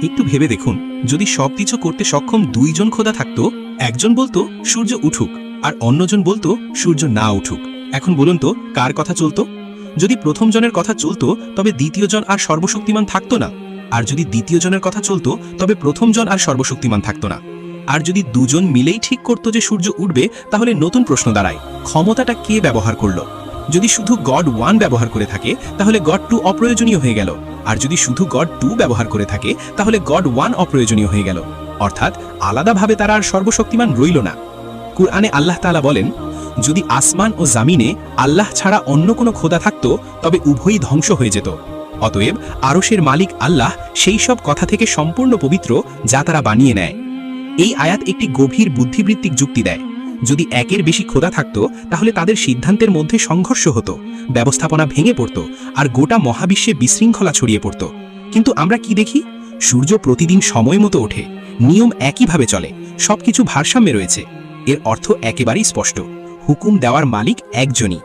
একটু ভেবে দেখুন, যদি সবকিছু করতে সক্ষম দুইজন খোদা থাকতো, একজন বলতো সূর্য উঠুক আর অন্যজন বলতো সূর্য না উঠুক, এখন বলুন তো কার কথা চলতো? যদি প্রথম জনের কথা চলতো তবে দ্বিতীয় জন আর সর্বশক্তিমান থাকতো না, আর যদি দ্বিতীয় জনের কথা চলতো তবে প্রথম জন আর সর্বশক্তিমান থাকতো না। আর যদি দুজন মিলেই ঠিক করতো যে সূর্য উঠবে, তাহলে নতুন প্রশ্ন দাঁড়ায়, ক্ষমতাটা কে ব্যবহার করলো? যদি শুধু গড 1 ব্যবহার করে থাকে তাহলে গড 2 অপ্রয়োজনীয় হয়ে গেল, আর যদি শুধু গড 2 ব্যবহার করে থাকে তাহলে গড 1 অপ্রয়োজনীয় হয়ে গেল, অর্থাৎ আলাদাভাবে তারা আর সর্বশক্তিমান রইল না। কুরআনে আল্লাহ তাআলা বলেন, যদি আসমান ও জামিনে আল্লাহ ছাড়া অন্য কোনো খোদা থাকতো তবে উভয়ই ধ্বংস হয়ে যেত। অতএব আরশের মালিক আল্লাহ সেই সব কথা থেকে সম্পূর্ণ পবিত্র যা তারা বানিয়ে নেয়। এই আয়াত একটি গভীর বুদ্ধিবৃত্তিক যুক্তি দেয়। যদি একের বেশি খোদা থাকতো তাহলে তাদের সিদ্ধান্তের মধ্যে সংঘর্ষ হতো, ব্যবস্থাপনা ভেঙে পড়ত, আর গোটা মহাবিশ্বে বিশৃঙ্খলা ছড়িয়ে পড়ত। কিন্তু আমরা কি দেখি? সূর্য প্রতিদিন সময় মতো ওঠে, নিয়ম একইভাবে চলে, সবকিছু ভারসাম্যে রয়েছে। এর অর্থ একেবারেই স্পষ্ট, হুকুম দেওয়ার মালিক একজনই।